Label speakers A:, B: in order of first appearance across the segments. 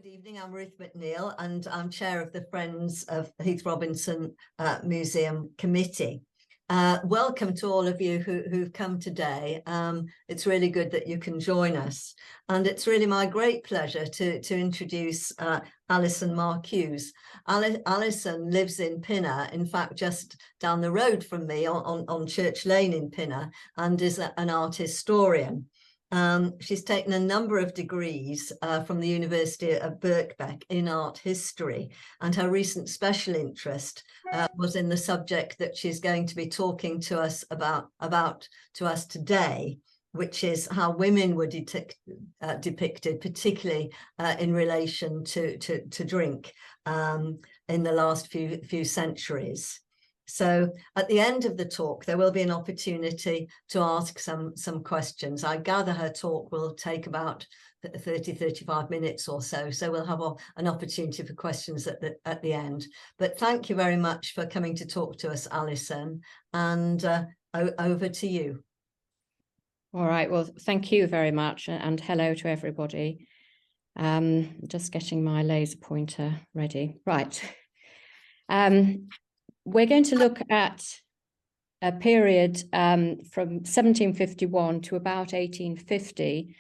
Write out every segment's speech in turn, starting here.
A: Good evening, I'm Ruth McNeil and I'm chair of the Friends of Heath Robinson Museum Committee. Welcome to all of you who've come today. It's really good that you can join us. And it's really my great pleasure to introduce Alison Marcuse. Alison lives in Pinner, in fact, just down the road from me on Church Lane in Pinner, and is an art historian. She's taken a number of degrees from the University of Birkbeck in art history, and her recent special interest was in the subject that she's going to be talking to us about to us today, which is how women were depicted, particularly in relation to drink in the last few centuries. So at the end of the talk, there will be an opportunity to ask some questions. I gather her talk will take about 35 minutes or so. So we'll have an opportunity for questions at the end. But thank you very much for coming to talk to us, Alison. And over to you.
B: All right. Well, thank you very much. And hello to everybody. Just getting my laser pointer ready. Right. We're going to look at a period from 1751 to about 1850.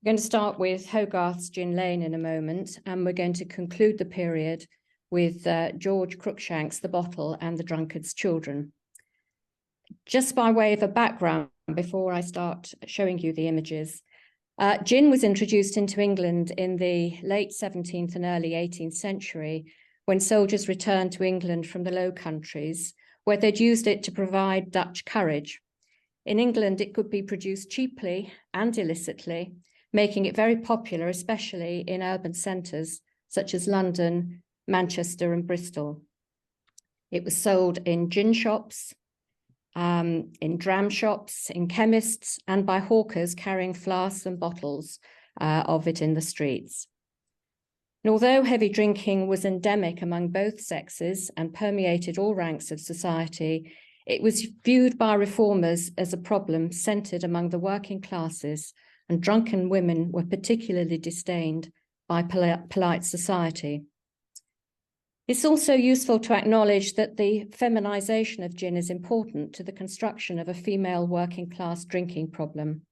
B: We're going to start with Hogarth's Gin Lane in a moment, and we're going to conclude the period with George Cruikshank's The Bottle and the Drunkard's Children. Just by way of a background, before I start showing you the images, gin was introduced into England in the late 17th and early 18th century, when soldiers returned to England from the Low Countries, where they'd used it to provide Dutch courage. In England, it could be produced cheaply and illicitly, making it very popular, especially in urban centres such as London, Manchester and Bristol. It was sold in gin shops, in dram shops, in chemists, and by hawkers carrying flasks and bottles of it in the streets. And although heavy drinking was endemic among both sexes and permeated all ranks of society, it was viewed by reformers as a problem centred among the working classes, and drunken women were particularly disdained by polite society. It's also useful to acknowledge that the feminisation of gin is important to the construction of a female working class drinking problem.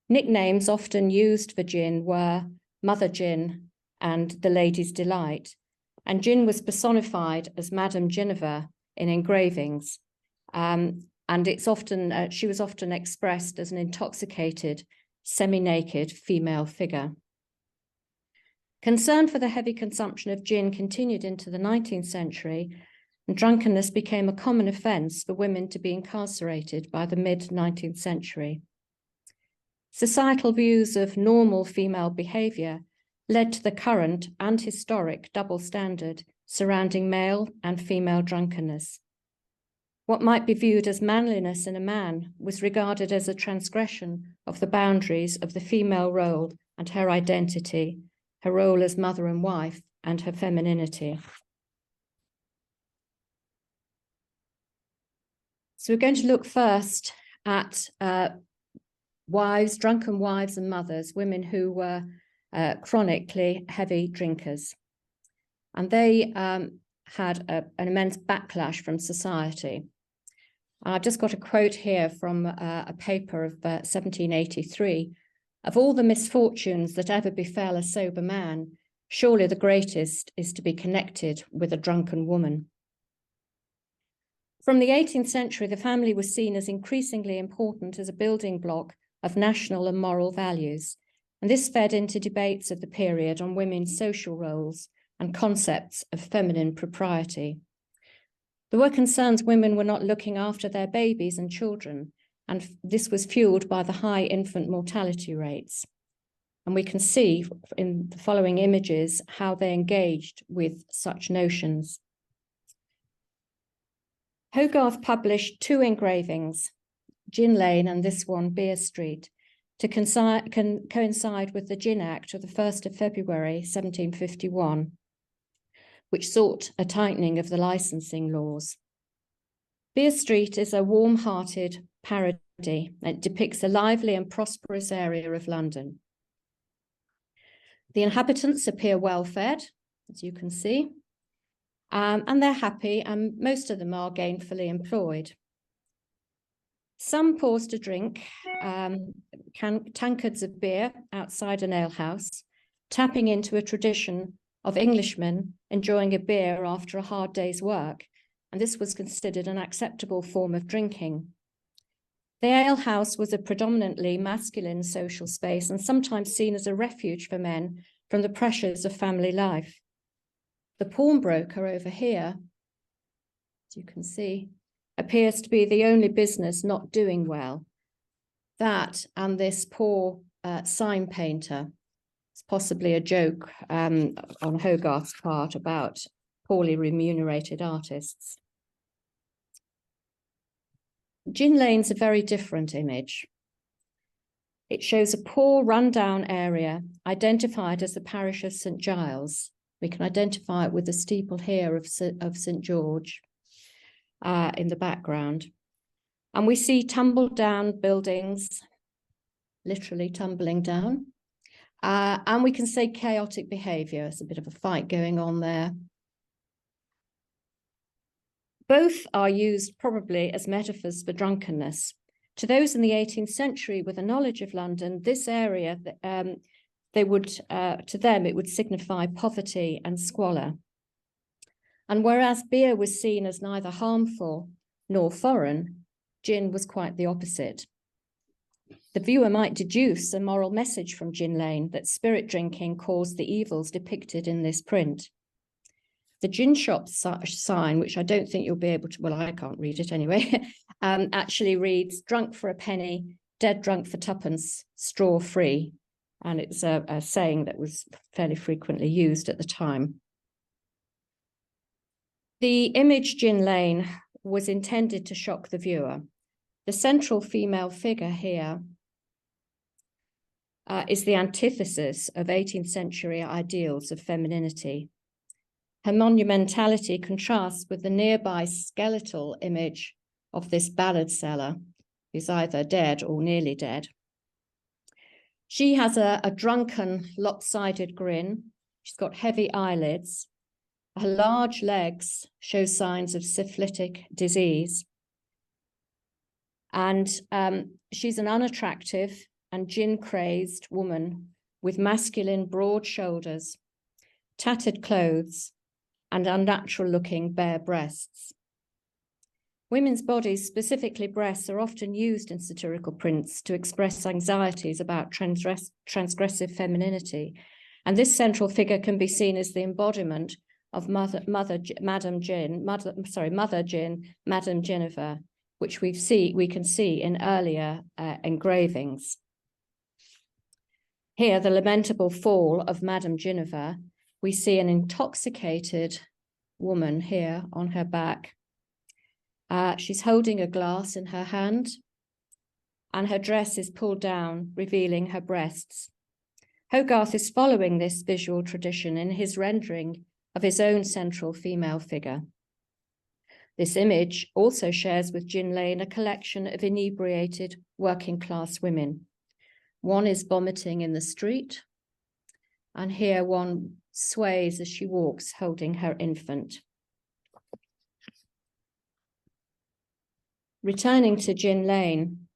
B: Nicknames often used for gin were Mother Gin and the Lady's Delight, and gin was personified as Madame Ginevra in engravings, and it's often she was often expressed as an intoxicated, semi-naked female figure. Concern for the heavy consumption of gin continued into the 19th century, and drunkenness became a common offence for women to be incarcerated by the mid-19th century. Societal views of normal female behaviour led to the current and historic double standard surrounding male and female drunkenness. What might be viewed as manliness in a man was regarded as a transgression of the boundaries of the female role and her identity, her role as mother and wife, and her femininity. So we're going to look first at wives, drunken wives and mothers, women who were chronically heavy drinkers. And they had an immense backlash from society. I've just got a quote here from a paper of 1783. Of all the misfortunes that ever befell a sober man, surely the greatest is to be connected with a drunken woman. From the 18th century, the family was seen as increasingly important as a building block of national and moral values. And this fed into debates of the period on women's social roles and concepts of feminine propriety. There were concerns women were not looking after their babies and children, and this was fueled by the high infant mortality rates. And we can see in the following images how they engaged with such notions. Hogarth published two engravings, Gin Lane and this one, Beer Street, to coincide with the Gin Act of the 1st of February 1751, which sought a tightening of the licensing laws. Beer Street is a warm-hearted parody. It depicts a lively and prosperous area of London. The inhabitants appear well fed, as you can see, and they're happy, and most of them are gainfully employed. Some pause to drink tankards of beer outside an alehouse, tapping into a tradition of Englishmen enjoying a beer after a hard day's work, and this was considered an acceptable form of drinking. The alehouse was a predominantly masculine social space and sometimes seen as a refuge for men from the pressures of family life. The pawnbroker over here, as you can see, appears to be the only business not doing well. That and this poor sign painter. It's possibly a joke on Hogarth's part about poorly remunerated artists. Gin Lane's a very different image. It shows a poor, rundown area identified as the parish of St. Giles. We can identify it with the steeple here of St. George in the background. And we see tumbled down buildings, literally tumbling down. And we can say chaotic behavior. There's a bit of a fight going on there. Both are used probably as metaphors for drunkenness. To those in the 18th century with a knowledge of London, this area, to them, it would signify poverty and squalor. And whereas beer was seen as neither harmful nor foreign, gin was quite the opposite. The viewer might deduce a moral message from Gin Lane that spirit drinking caused the evils depicted in this print. The gin shop sign, which I don't think you'll be able to, well, I can't read it anyway, actually reads, drunk for a penny, dead drunk for twopence, straw free. And it's a saying that was fairly frequently used at the time. The image Gin Lane was intended to shock the viewer. The central female figure here is the antithesis of 18th century ideals of femininity. Her monumentality contrasts with the nearby skeletal image of this ballad seller, who's either dead or nearly dead. She has a drunken, lopsided grin. She's got heavy eyelids. Her large legs show signs of syphilitic disease. And she's an unattractive and gin-crazed woman with masculine broad shoulders, tattered clothes, and unnatural-looking bare breasts. Women's bodies, specifically breasts, are often used in satirical prints to express anxieties about transgressive femininity. And this central figure can be seen as the embodiment of Mother Gin, Madame Jennifer, which we can see in earlier engravings. Here, the lamentable fall of Madame Jennifer. We see an intoxicated woman here on her back. She's holding a glass in her hand, and her dress is pulled down, revealing her breasts. Hogarth is following this visual tradition in his rendering of his own central female figure. This image also shares with Gin Lane a collection of inebriated working-class women. One is vomiting in the street, and here one sways as she walks, holding her infant. Returning to Gin Lane,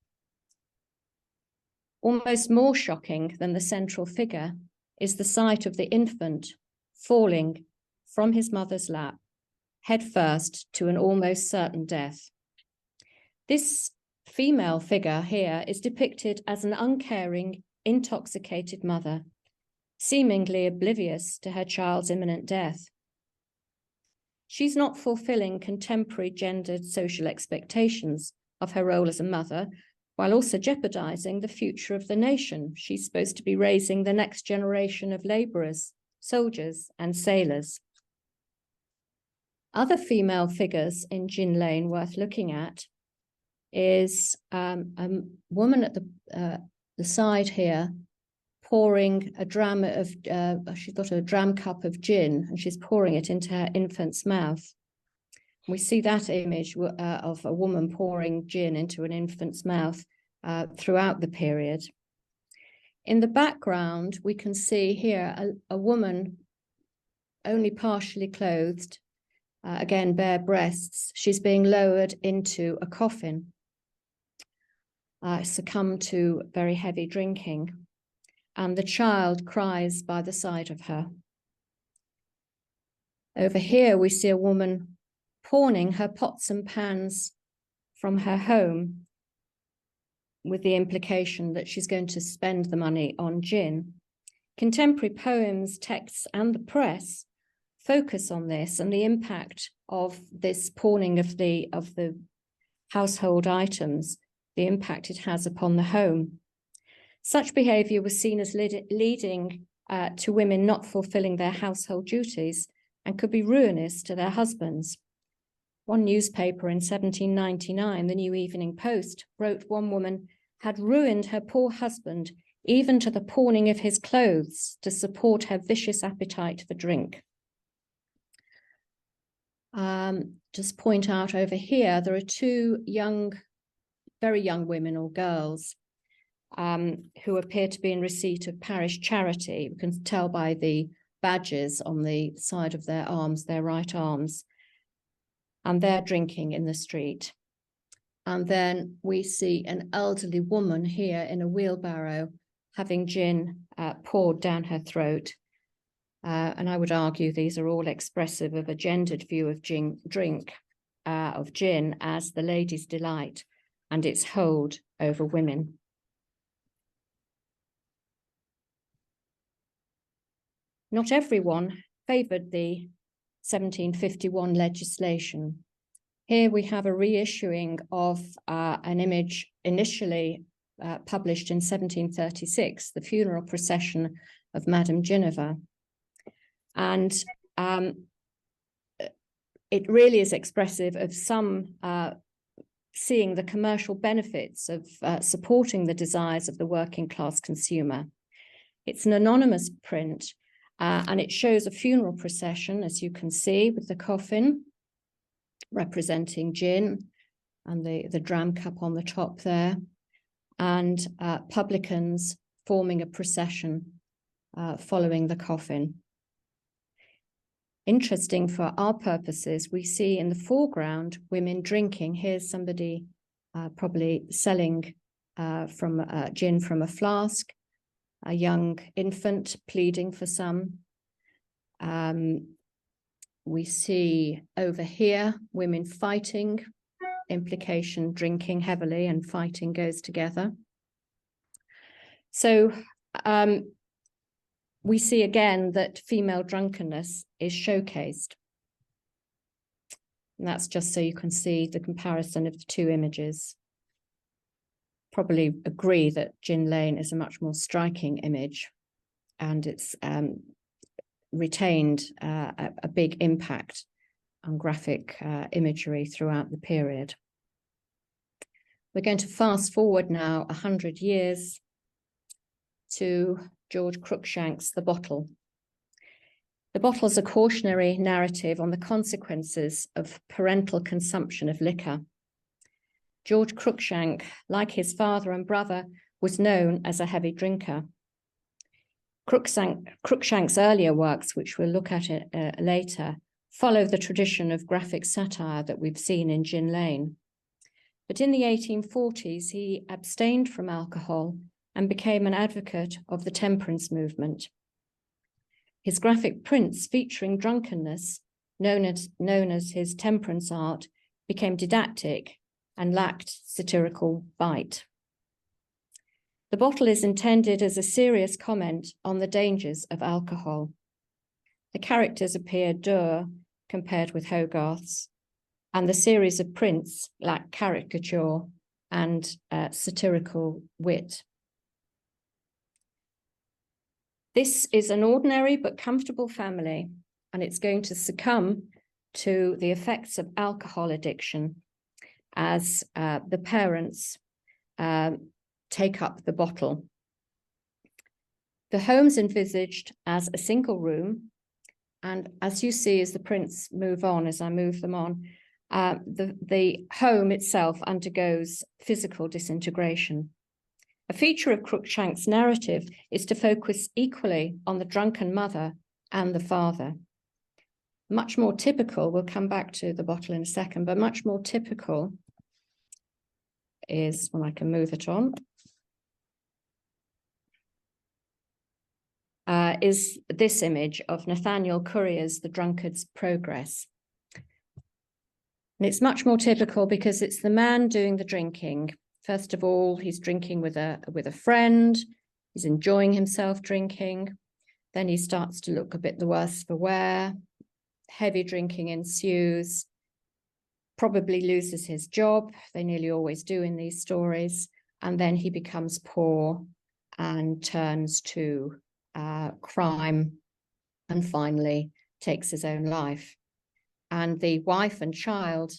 B: almost more shocking than the central figure is the sight of the infant falling from his mother's lap, headfirst to an almost certain death. This female figure here is depicted as an uncaring, intoxicated mother, seemingly oblivious to her child's imminent death. She's not fulfilling contemporary gendered social expectations of her role as a mother, while also jeopardizing the future of the nation. She's supposed to be raising the next generation of laborers, soldiers, and sailors. Other female figures in Gin Lane worth looking at is a woman at the side here, pouring a dram of, she's got a dram cup of gin and she's pouring it into her infant's mouth. We see that image of a woman pouring gin into an infant's mouth throughout the period. In the background, we can see here a woman only partially clothed, again, bare breasts. She's being lowered into a coffin, succumbed to very heavy drinking, and the child cries by the side of her. Over here, we see a woman pawning her pots and pans from her home, with the implication that she's going to spend the money on gin. Contemporary poems, texts, and the press focus on this and the impact of this pawning of the household items, the impact it has upon the home. Such behavior was seen as leading to women not fulfilling their household duties and could be ruinous to their husbands. One newspaper in 1799, the New Evening Post, wrote one woman had ruined her poor husband even to the pawning of his clothes to support her vicious appetite for drink. Just point out over here, there are two very young women or girls who appear to be in receipt of parish charity. You can tell by the badges on the side of their arms, their right arms, and they're drinking in the street. And then we see an elderly woman here in a wheelbarrow having gin poured down her throat. And I would argue these are all expressive of a gendered view of gin as the lady's delight and its hold over women. Not everyone favoured the 1751 legislation. Here we have a reissuing of an image initially published in 1736, the funeral procession of Madame Ginevra. And it really is expressive of some seeing the commercial benefits of supporting the desires of the working class consumer. It's an anonymous print, and it shows a funeral procession, as you can see, with the coffin representing gin and the dram cup on the top there, and publicans forming a procession following the coffin. Interesting for our purposes, we see in the foreground women drinking. Here's somebody probably selling gin from a flask, a young infant pleading for some. We see over here women fighting, implication drinking heavily and fighting goes together. So we see again that female drunkenness is showcased. And that's just so you can see the comparison of the two images. Probably agree that Gin Lane is a much more striking image, and it's retained a big impact on graphic imagery throughout the period. We're going to fast forward now 100 years to George Cruikshank's The Bottle. The Bottle is a cautionary narrative on the consequences of parental consumption of liquor. George Cruikshank, like his father and brother, was known as a heavy drinker. Cruikshank's earlier works, which we'll look at later, follow the tradition of graphic satire that we've seen in Gin Lane. But in the 1840s, he abstained from alcohol and became an advocate of the temperance movement. His graphic prints featuring drunkenness, known as his temperance art, became didactic and lacked satirical bite. The Bottle is intended as a serious comment on the dangers of alcohol. The characters appear dour compared with Hogarth's, and the series of prints lack caricature and satirical wit. This is an ordinary but comfortable family, and it's going to succumb to the effects of alcohol addiction as the parents take up the bottle. The home's envisaged as a single room, and as you see as the prints move on, as I move them on, the home itself undergoes physical disintegration. A feature of Cruikshank's narrative is to focus equally on the drunken mother and the father. Much more typical, we'll come back to the bottle in a second, but much more typical is, when I can move it on, is this image of Nathaniel Courier's The Drunkard's Progress. And it's much more typical because it's the man doing the drinking. First of all, he's drinking with a friend. He's enjoying himself drinking. Then he starts to look a bit the worse for wear. Heavy drinking ensues. Probably loses his job. They nearly always do in these stories. And then he becomes poor and turns to crime, and finally takes his own life. And the wife and child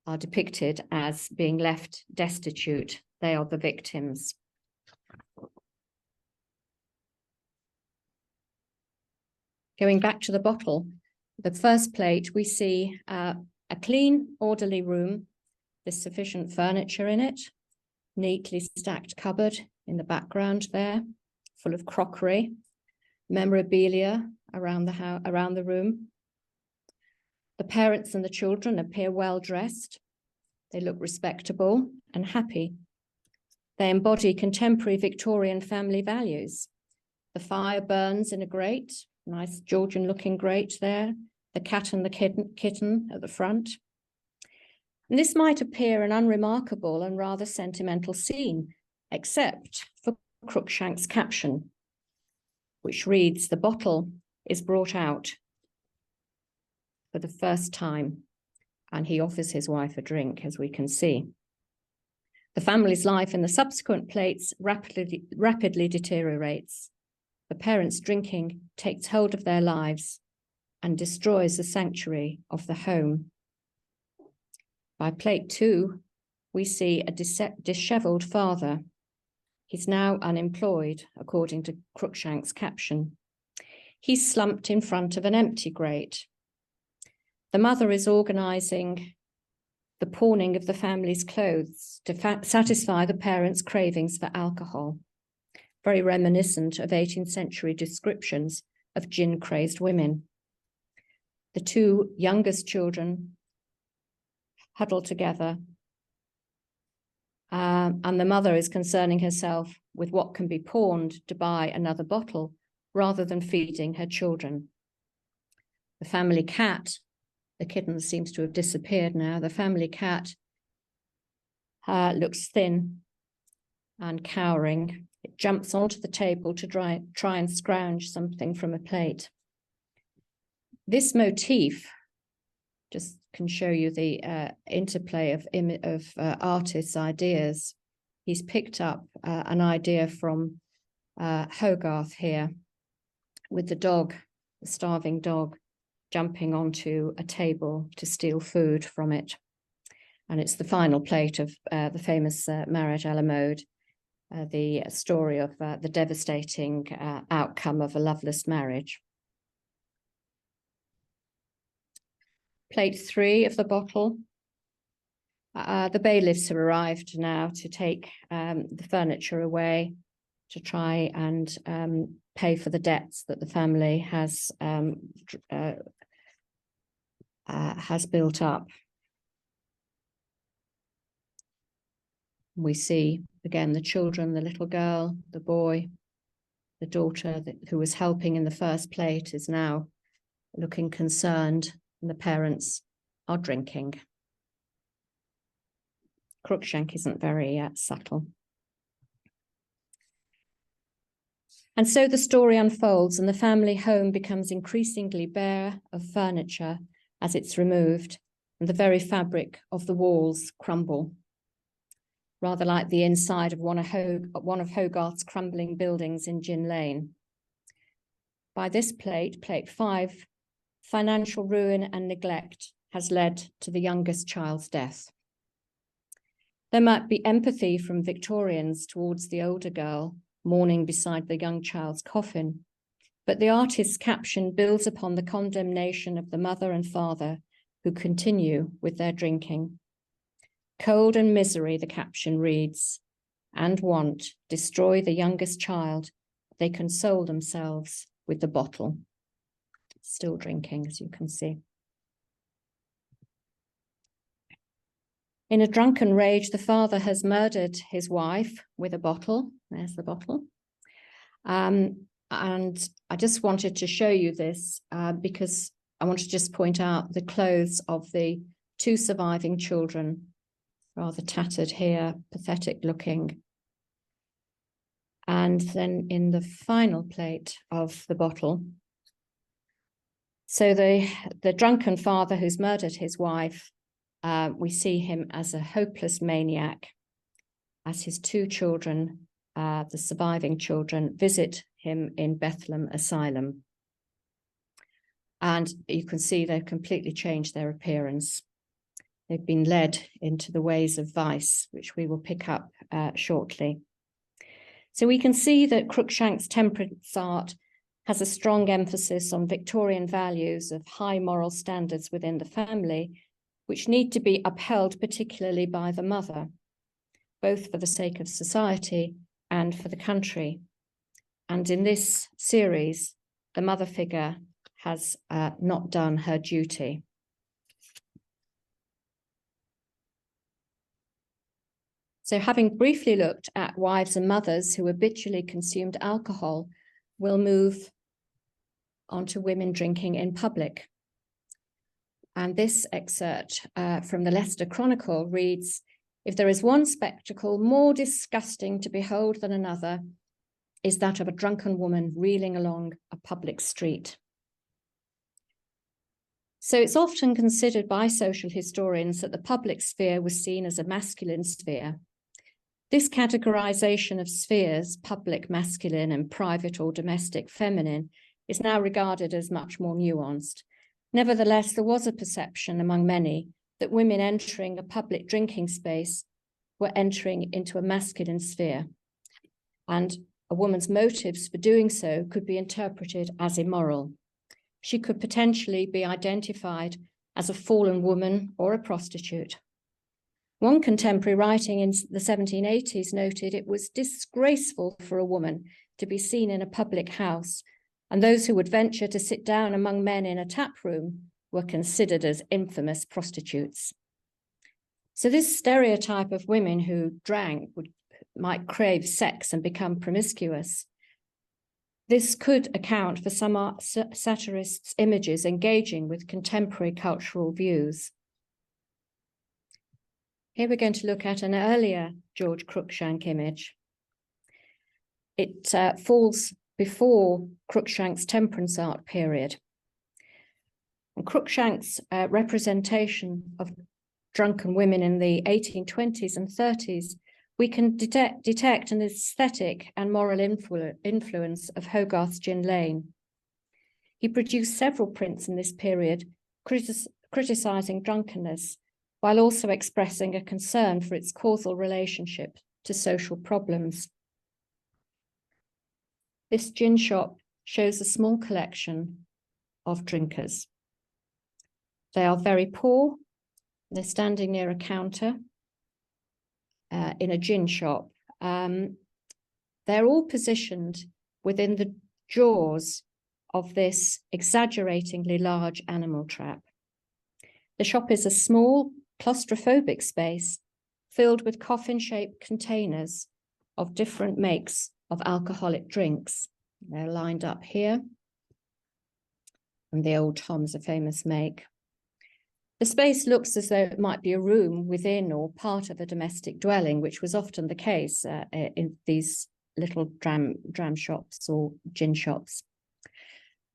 B: are depicted as being left destitute. They are the victims. Going back to the bottle, the first plate, we see a clean, orderly room with sufficient furniture in it, neatly stacked cupboard in the background there, full of crockery, memorabilia around the room. The parents and the children appear well dressed. They look respectable and happy. They embody contemporary Victorian family values. The fire burns in a grate, nice Georgian looking grate there, the cat and the kitten at the front. And this might appear an unremarkable and rather sentimental scene, except for Cruikshank's caption, which reads, "The bottle is brought out for the first time," and he offers his wife a drink, as we can see. The family's life in the subsequent plates rapidly deteriorates. The parents' drinking takes hold of their lives and destroys the sanctuary of the home. By plate 2, we see a disheveled father. He's now unemployed, according to Cruikshank's caption. He's slumped in front of an empty grate. The mother is organising the pawning of the family's clothes to satisfy the parents' cravings for alcohol, very reminiscent of 18th century descriptions of gin-crazed women. The two youngest children huddle together, and the mother is concerning herself with what can be pawned to buy another bottle rather than feeding her children. The family cat, the kitten seems to have disappeared now, the family cat looks thin and cowering. It jumps onto the table to try and scrounge something from a plate. This motif just can show you the interplay of artists' ideas. He's picked up an idea from Hogarth here, with the dog, the starving dog, jumping onto a table to steal food from it. And it's the final plate of the famous Marriage à la mode, the story of the devastating outcome of a loveless marriage. Plate 3 of the bottle. The bailiffs have arrived now to take the furniture away to try and pay for the debts that the family has built up. We see again the children, the little girl, the boy, the daughter who was helping in the first plate is now looking concerned, and the parents are drinking. Cruikshank isn't very subtle. And so the story unfolds, and the family home becomes increasingly bare of furniture as it's removed, and the very fabric of the walls crumble, rather like the inside of one of Hogarth's crumbling buildings in Gin Lane. By this plate, plate 5, financial ruin and neglect has led to the youngest child's death. There might be empathy from Victorians towards the older girl mourning beside the young child's coffin, but the artist's caption builds upon the condemnation of the mother and father who continue with their drinking. Cold and misery, the caption reads, and want destroy the youngest child, they console themselves with the bottle. Still drinking, as you can see. In a drunken rage, the father has murdered his wife with a bottle. There's the bottle. And I just wanted to show you this because I want to just point out the clothes of the two surviving children, rather tattered here, pathetic looking. And then in the final plate of the bottle, so the drunken father who's murdered his wife, we see him as a hopeless maniac, as his two children, the surviving children, visit him in Bethlehem Asylum. And you can see they've completely changed their appearance. They've been led into the ways of vice, which we will pick up shortly. So we can see that Cruikshank's temperance art has a strong emphasis on Victorian values of high moral standards within the family, which need to be upheld particularly by the mother, both for the sake of society and for the country. And in this series, the mother figure has not done her duty. So having briefly looked at wives and mothers who habitually consumed alcohol, we'll move on to women drinking in public. And this excerpt from the Leicester Chronicle reads, "If there is one spectacle more disgusting to behold than another, is that of a drunken woman reeling along a public street." So it's often considered by social historians that the public sphere was seen as a masculine sphere. This categorization of spheres, public masculine and private or domestic feminine, is now regarded as much more nuanced. Nevertheless, there was a perception among many that women entering a public drinking space were entering into a masculine sphere, and a woman's motives for doing so could be interpreted as immoral. She could potentially be identified as a fallen woman or a prostitute. One contemporary writing in the 1780s noted it was disgraceful for a woman to be seen in a public house, and those who would venture to sit down among men in a tap room were considered as infamous prostitutes. So this stereotype of women who drank might crave sex and become promiscuous. This could account for some satirists' images engaging with contemporary cultural views. Here we're going to look at an earlier George Cruikshank image. It falls before Cruikshank's temperance art period. And Cruikshank's representation of drunken women in the 1820s and 30s, we can detect an aesthetic and moral influence of Hogarth's Gin Lane. He produced several prints in this period, criticizing drunkenness, while also expressing a concern for its causal relationship to social problems. This gin shop shows a small collection of drinkers. They are very poor. They're standing near a counter in a gin shop. They're all positioned within the jaws of this exaggeratingly large animal trap. The shop is a small, claustrophobic space filled with coffin-shaped containers of different makes of alcoholic drinks. They're lined up here. And the Old Tom's a famous make. The space looks as though it might be a room within or part of a domestic dwelling, which was often the case in these little dram shops or gin shops.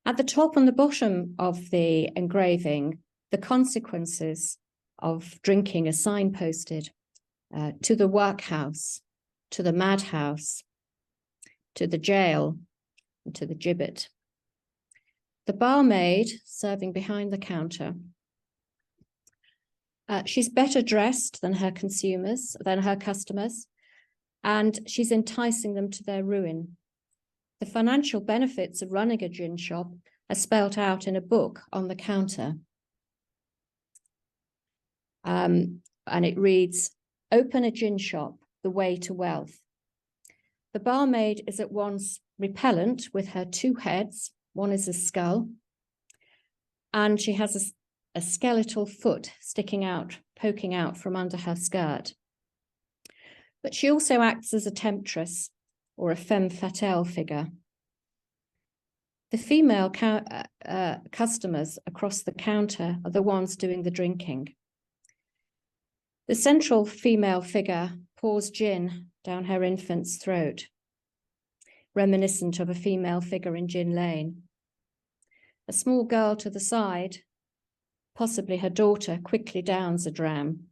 B: At the top and the bottom of the engraving, the consequences of drinking are signposted to the workhouse, to the madhouse, to the jail, and to the gibbet. The barmaid serving behind the counter, she's better dressed than her customers, and she's enticing them to their ruin. The financial benefits of running a gin shop are spelt out in a book on the counter. And it reads, "Open a gin shop, the way to wealth. The barmaid is at once repellent with her two heads. One is a skull, and she has a skeletal foot sticking out, poking out from under her skirt. But she also acts as a temptress or a femme fatale figure. The female customers across the counter are the ones doing the drinking. The central female figure pours gin down her infant's throat, reminiscent of a female figure in Gin Lane. A small girl to the side, possibly her daughter, quickly downs a dram.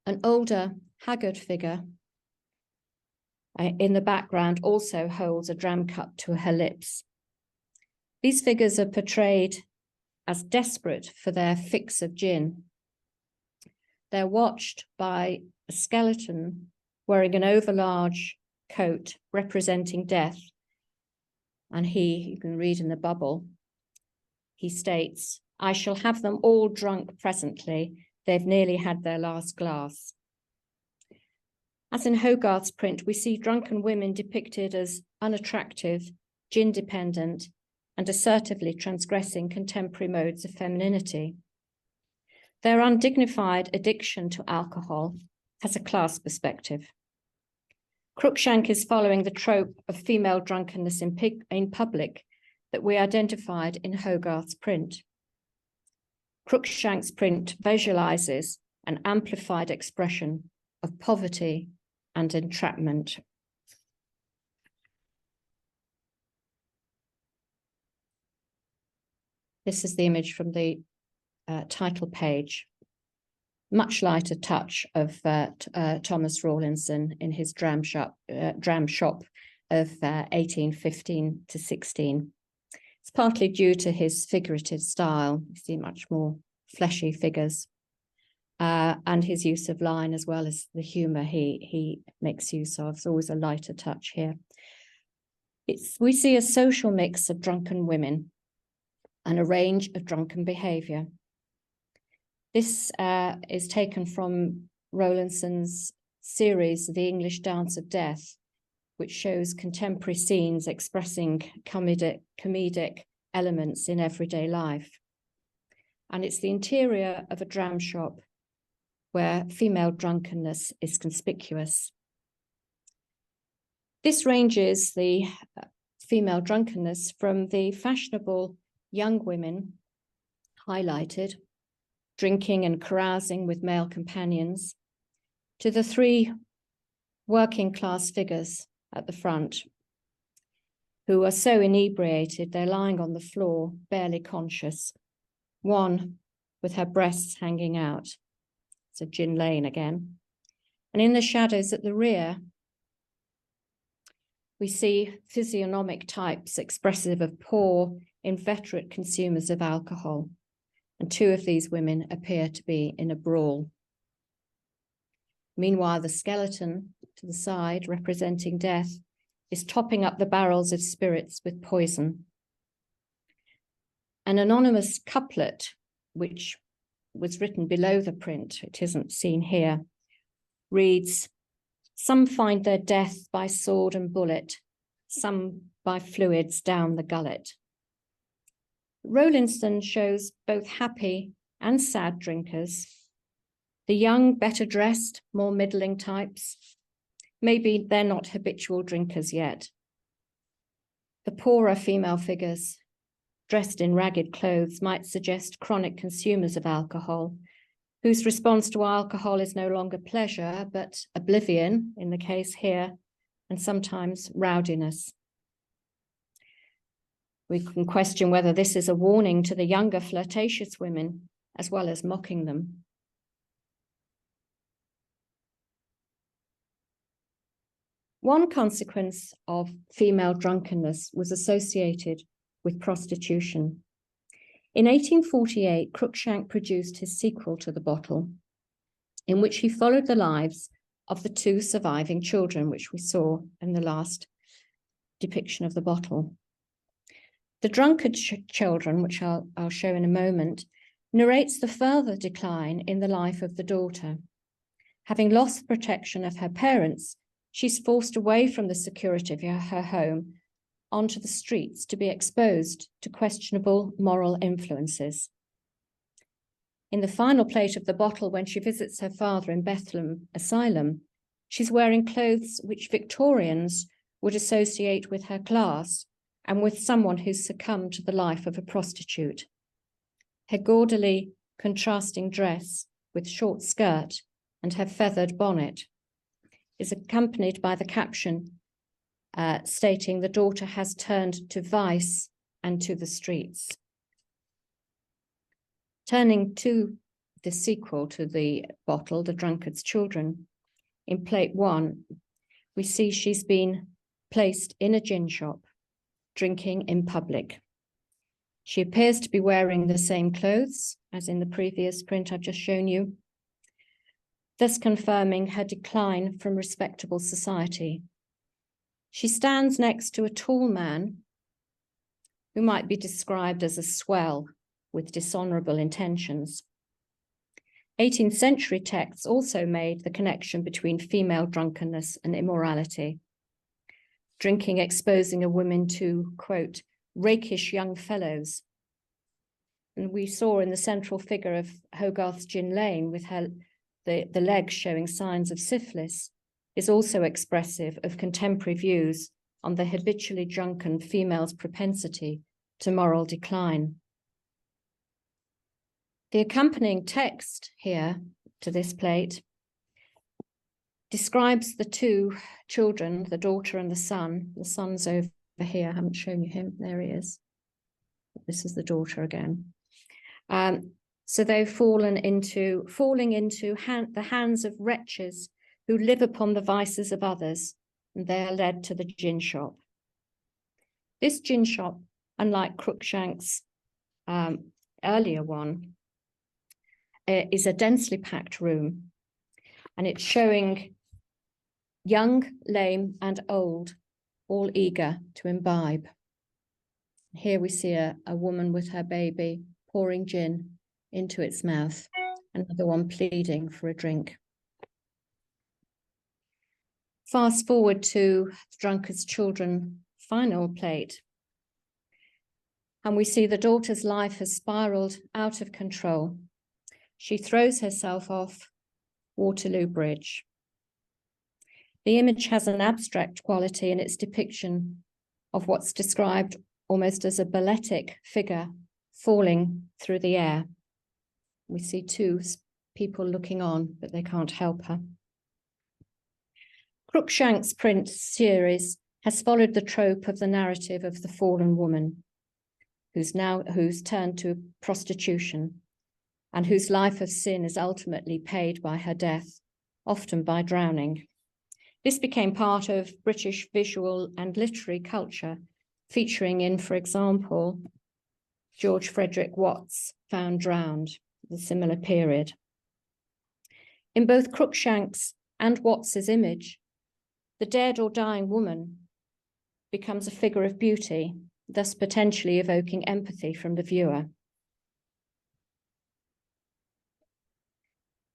B: An older, haggard figure in the background also holds a dram cup to her lips. These figures are portrayed as desperate for their fix of gin. They're watched by a skeleton wearing an overlarge coat representing death. And you can read in the bubble, he states, "I shall have them all drunk presently. They've nearly had their last glass." As in Hogarth's print, we see drunken women depicted as unattractive, gin-dependent, and assertively transgressing contemporary modes of femininity. Their undignified addiction to alcohol has a class perspective. Cruikshank is following the trope of female drunkenness in public that we identified in Hogarth's print. Cruikshank's print visualizes an amplified expression of poverty and entrapment. This is the image from the title page. Much lighter touch of Thomas Rawlinson in his dram shop of 1815 to 16. It's partly due to his figurative style. You see much more fleshy figures, and his use of line as well as the humor he makes use of. There's always a lighter touch here. We see a social mix of drunken women and a range of drunken behavior. This is taken from Rawlinson's series, The English Dance of Death, which shows contemporary scenes expressing comedic elements in everyday life. And it's the interior of a dram shop where female drunkenness is conspicuous. This ranges the female drunkenness from the fashionable young women highlighted, drinking and carousing with male companions, to the three working class figures at the front who are so inebriated they're lying on the floor, barely conscious, one with her breasts hanging out. It's a Gin Lane again. And in the shadows at the rear, we see physiognomic types expressive of poor, inveterate consumers of alcohol. And two of these women appear to be in a brawl. Meanwhile, the skeleton to the side, representing death, is topping up the barrels of spirits with poison. An anonymous couplet, which was written below the print, it isn't seen here, reads, "Some find their death by sword and bullet, some by fluids down the gullet." Rawlinson shows both happy and sad drinkers, the young, better dressed, more middling types. Maybe they're not habitual drinkers yet. The poorer female figures, dressed in ragged clothes, might suggest chronic consumers of alcohol, whose response to alcohol is no longer pleasure, but oblivion, in the case here, and sometimes rowdiness. We can question whether this is a warning to the younger flirtatious women, as well as mocking them. One consequence of female drunkenness was associated with prostitution. In 1848, Cruikshank produced his sequel to The Bottle, in which he followed the lives of the two surviving children, which we saw in the last depiction of The Bottle. The drunkard children, which I'll show in a moment, narrates the further decline in the life of the daughter. Having lost the protection of her parents, she's forced away from the security of her home onto the streets to be exposed to questionable moral influences. In the final plate of the bottle, when she visits her father in Bethlehem Asylum, she's wearing clothes which Victorians would associate with her class and with someone who's succumbed to the life of a prostitute. Her gaudily contrasting dress with short skirt and her feathered bonnet is accompanied by the caption stating the daughter has turned to vice and to the streets. Turning to the sequel to the bottle, The Drunkard's Children, in plate 1, we see she's been placed in a gin shop, drinking in public. She appears to be wearing the same clothes as in the previous print I've just shown you, thus confirming her decline from respectable society. She stands next to a tall man who might be described as a swell with dishonorable intentions. 18th century texts also made the connection between female drunkenness and immorality. Drinking exposing a woman to, quote, rakish young fellows. And we saw in the central figure of Hogarth's Gin Lane with her, the legs showing signs of syphilis, is also expressive of contemporary views on the habitually drunken female's propensity to moral decline. The accompanying text here to this plate describes the two children, the daughter and the son. The son's over here. I haven't shown you him. There he is. This is the daughter again. So they've falling into the hands of wretches who live upon the vices of others, and they are led to the gin shop. This gin shop, unlike Cruikshank's earlier one, is a densely packed room, and it's showing young, lame, and old, all eager to imbibe. Here we see a woman with her baby pouring gin into its mouth, another one pleading for a drink. Fast forward to The Drunkard's Children final plate, and we see the daughter's life has spiraled out of control. She throws herself off Waterloo Bridge. The image has an abstract quality in its depiction of what's described almost as a balletic figure falling through the air. We see two people looking on, but they can't help her. Cruikshank's print series has followed the trope of the narrative of the fallen woman who's turned to prostitution and whose life of sin is ultimately paid by her death, often by drowning. This became part of British visual and literary culture, featuring in, for example, George Frederick Watts' Found Drowned, the similar period. In both Cruikshank's and Watts's image, the dead or dying woman becomes a figure of beauty, thus potentially evoking empathy from the viewer.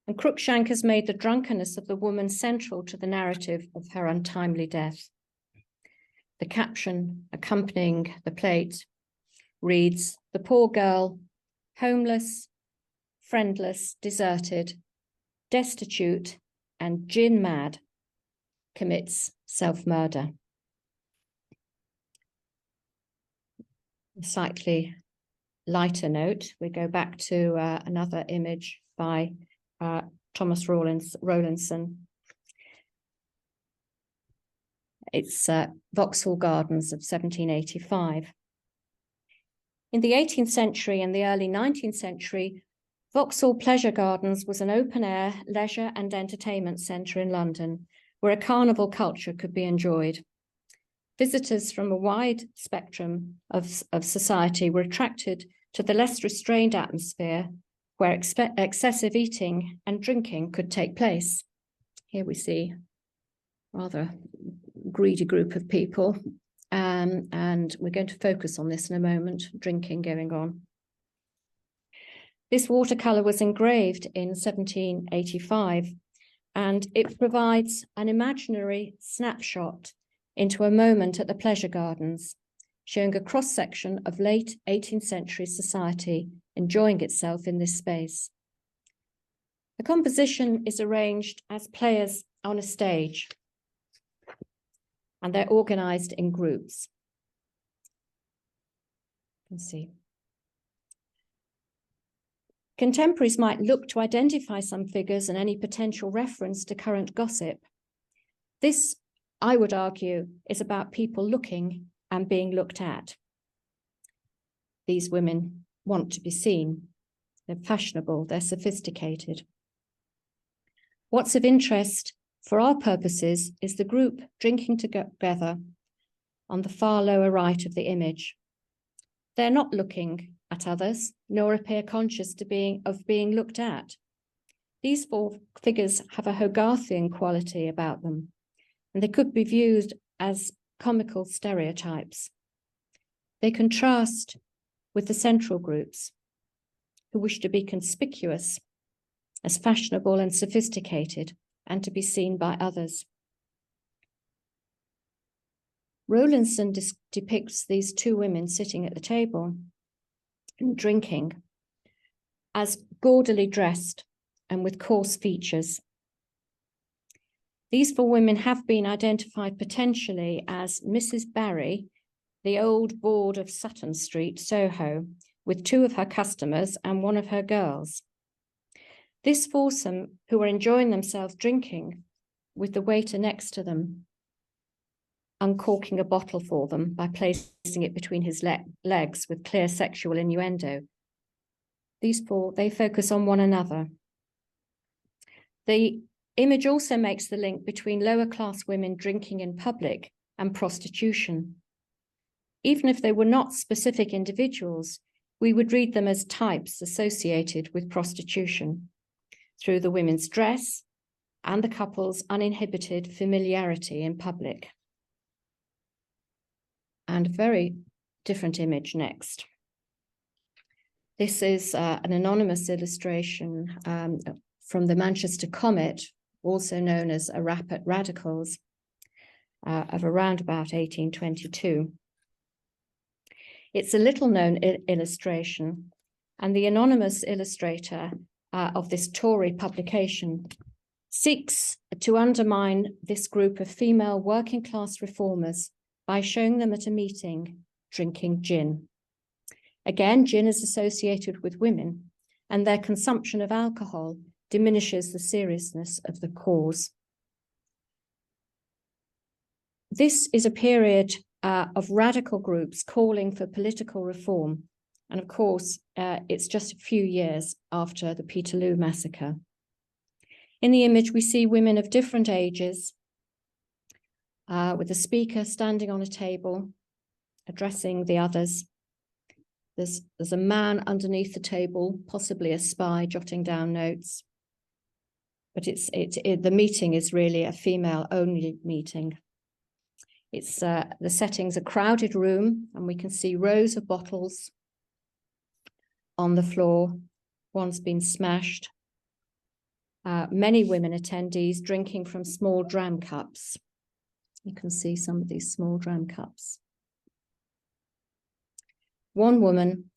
B: And Cruikshank has made the drunkenness of the woman central to the narrative of her untimely death. The caption accompanying the plate reads, "The poor girl, homeless, friendless, deserted, destitute, and gin mad, commits self-murder." A slightly lighter note, we go back to another image by Thomas Rowlandson. It's Vauxhall Gardens of 1785. In the 18th century and the early 19th century, Vauxhall Pleasure Gardens was an open-air leisure and entertainment centre in London where a carnival culture could be enjoyed. Visitors from a wide spectrum of society were attracted to the less restrained atmosphere where excessive eating and drinking could take place. Here we see a rather greedy group of people, and we're going to focus on this in a moment, drinking going on. This watercolour was engraved in 1785 and it provides an imaginary snapshot into a moment at the Pleasure Gardens, showing a cross-section of late 18th century society enjoying itself in this space. The composition is arranged as players on a stage, and they're organized in groups. You can see. Contemporaries might look to identify some figures and any potential reference to current gossip. This, I would argue, is about people looking and being looked at. These women want to be seen. They're fashionable, they're sophisticated. What's of interest for our purposes is the group drinking together on the far lower right of the image. They're not looking at others, nor appear conscious of being looked at. These four figures have a Hogarthian quality about them, and they could be viewed as comical stereotypes. They contrast with the central groups, who wish to be conspicuous as fashionable and sophisticated, and to be seen by others. Rowlandson depicts these two women sitting at the table and drinking as gaudily dressed and with coarse features. These four women have been identified potentially as Mrs. Barry, the old board of Sutton Street, Soho, with two of her customers and one of her girls. This foursome, who were enjoying themselves drinking, with the waiter next to them, uncorking a bottle for them by placing it between his legs with clear sexual innuendo. These four, they focus on one another. The image also makes the link between lower class women drinking in public and prostitution. Even if they were not specific individuals, we would read them as types associated with prostitution through the women's dress and the couple's uninhibited familiarity in public. And a very different image next. This is an anonymous illustration from the Manchester Comet, also known as a rap at radicals, of around about 1822. It's a little known illustration, and the anonymous illustrator of this Tory publication seeks to undermine this group of female working class reformers by showing them at a meeting drinking gin. Again, gin is associated with women, and their consumption of alcohol diminishes the seriousness of the cause. This is a period of radical groups calling for political reform. And of course, it's just a few years after the Peterloo massacre. In the image, we see women of different ages, with the speaker standing on a table, addressing the others. There's a man underneath the table, possibly a spy, jotting down notes. But the meeting is really a female-only meeting. The setting's a crowded room, and we can see rows of bottles on the floor. One's been smashed. Many women attendees drinking from small dram cups. You can see some of these small dram cups. One woman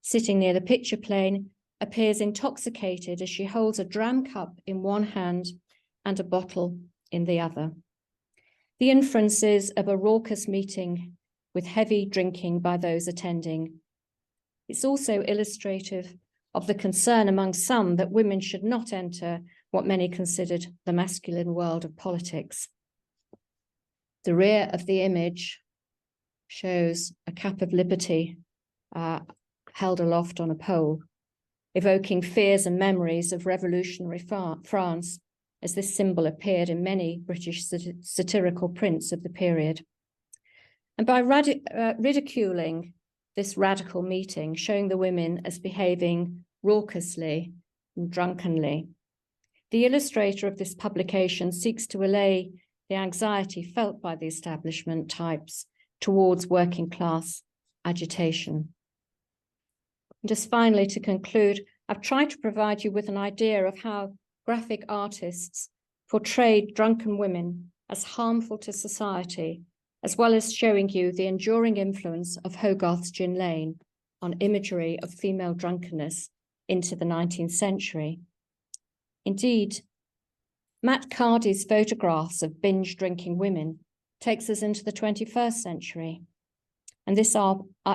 B: sitting near the picture plane appears intoxicated as she holds a dram cup in one hand and a bottle in the other. The inference is of a raucous meeting with heavy drinking by those attending. It's also illustrative of the concern among some that women should not enter what many considered the masculine world of politics. The rear of the image shows a cap of liberty held aloft on a pole, evoking fears and memories of revolutionary France, as this symbol appeared in many British satirical prints of the period. And by ridiculing this radical meeting, showing the women as behaving raucously and drunkenly, the illustrator of this publication seeks to allay the anxiety felt by the establishment types towards working class agitation. And just finally, to conclude, I've tried to provide you with an idea of how graphic artists portrayed drunken women as harmful to society, as well as showing you the enduring influence of Hogarth's Gin Lane on imagery of female drunkenness into the 19th century. Indeed, Matt Cardy's photographs of binge drinking women takes us into the 21st century. And this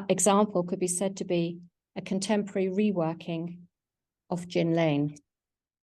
B: example could be said to be a contemporary reworking of Gin Lane.